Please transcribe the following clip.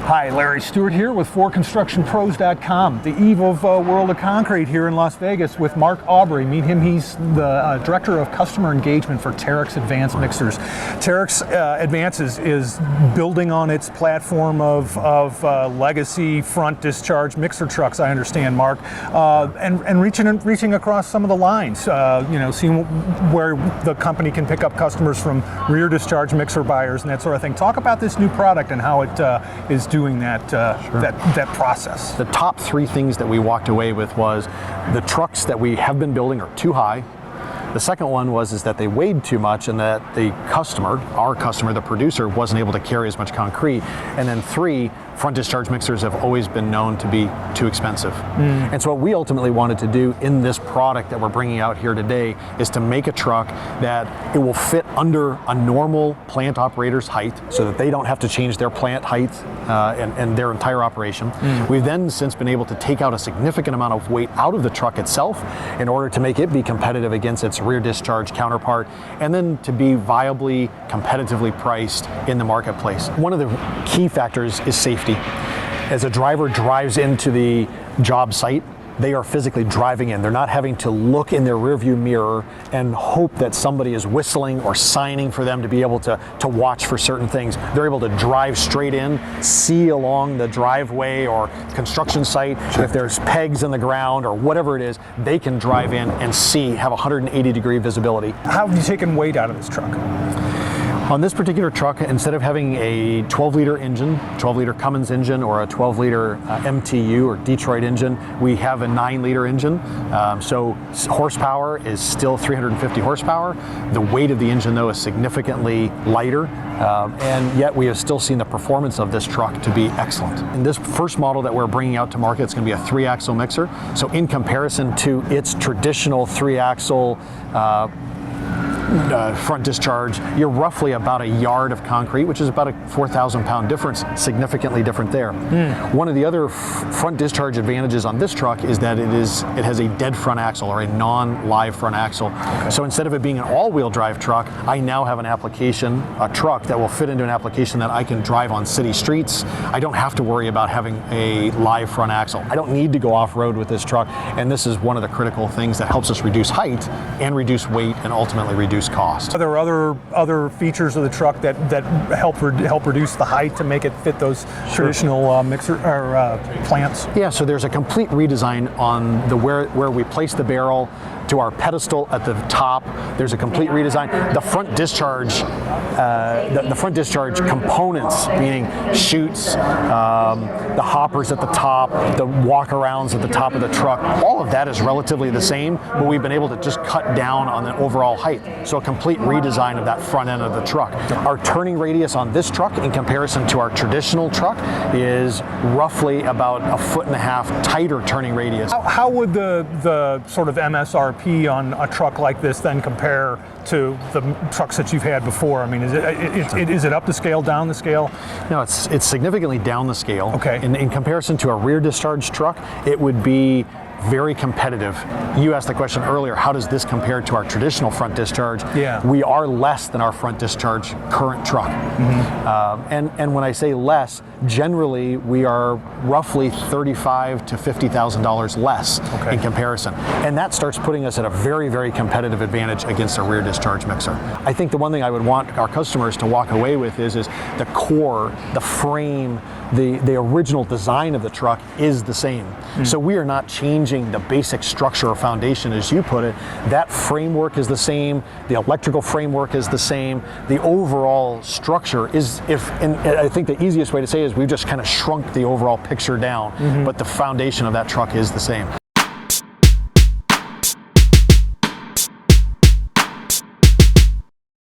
Hi, Larry Stewart here with ForConstructionPros.com, the eve of World of Concrete here in Las Vegas with Mark Aubrey. Meet him, he's the Director of Customer Engagement for Terex Advanced Mixers. Terex Advances is building on its platform of legacy front-discharge mixer trucks, I understand, Mark, and reaching across some of the lines, seeing where the company can pick up customers from rear-discharge mixer buyers and that sort of thing. Talk about this new product and how it is doing that process. The top three things that we walked away with was the trucks that we have been building are too high. The second one was that they weighed too much and that the customer, our customer, the producer, wasn't able to carry as much concrete. And then three, front discharge mixers have always been known to be too expensive. And so what we ultimately wanted to do in this product that we're bringing out here today is to make a truck that it will fit under a normal plant operator's height so that they don't have to change their plant height and their entire operation. We've then since been able to take out a significant amount of weight out of the truck itself in order to make it be competitive against its rear discharge counterpart, and then to be viably, competitively priced in the marketplace. One of the key factors is safety. As a driver drives into the job site, they are physically driving in. They're not having to look in their rearview mirror and hope that somebody is whistling or signing for them to be able to watch for certain things. They're able to drive straight in, see along the driveway or construction site. If there's pegs in the ground or whatever it is, they can drive in and see, have 180-degree visibility. How have you taken weight out of this truck? On this particular truck, instead of having a 12-liter engine, 12-liter Cummins engine, or a 12-liter MTU or Detroit engine, we have a 9-liter engine. So horsepower is still 350 horsepower. The weight of the engine, though, is significantly lighter, and yet we have still seen the performance of this truck to be excellent. In this first model that we're bringing out to market, it's going to be a 3-axle mixer. So in comparison to its traditional 3-axle front discharge, you're roughly about a yard of concrete, which is about a 4,000-pound difference, significantly different there. One of the other front discharge advantages on this truck is that it has a dead front axle or a non-live front axle. So instead of it being an all-wheel drive truck, I now have a truck that will fit into an application that I can drive on city streets. I don't have to worry about having a live front axle. I don't need to go off-road with this truck, and this is one of the critical things that helps us reduce height and reduce weight and ultimately reduce cost. Are there other features of the truck that help reduce the height to make it fit those traditional mixer or plants? Yeah, so there's a complete redesign on the where we place the barrel to our pedestal at the top. There's a complete redesign. The front discharge, the front discharge components, meaning chutes, the hoppers at the top, the walkarounds at the top of the truck, all of that is relatively the same, but we've been able to just cut down on the overall height. So a complete redesign of that front end of the truck. Our turning radius on this truck in comparison to our traditional truck is roughly about 1.5 foot tighter turning radius. How would the sort of MSRP on a truck like this then compare to the trucks that you've had before? I mean, is it up the scale, down the scale? No, it's significantly down the scale. Okay. In comparison to a rear discharge truck, it would be very competitive. You asked the question earlier, how does this compare to our traditional front discharge? Yeah. We are less than our front discharge current truck. And when I say less, generally we are roughly $35,000 to $50,000 less in comparison. And that starts putting us at a very, very competitive advantage against a rear discharge mixer. I think the one thing I would want our customers to walk away with is the core, the frame, the original design of the truck is the same. So we are not changing the basic structure or foundation, as you put it. That framework is the same, the electrical framework is the same, the overall structure is, and I think the easiest way to say it is we've just kind of shrunk the overall picture down, but the foundation of that truck is the same.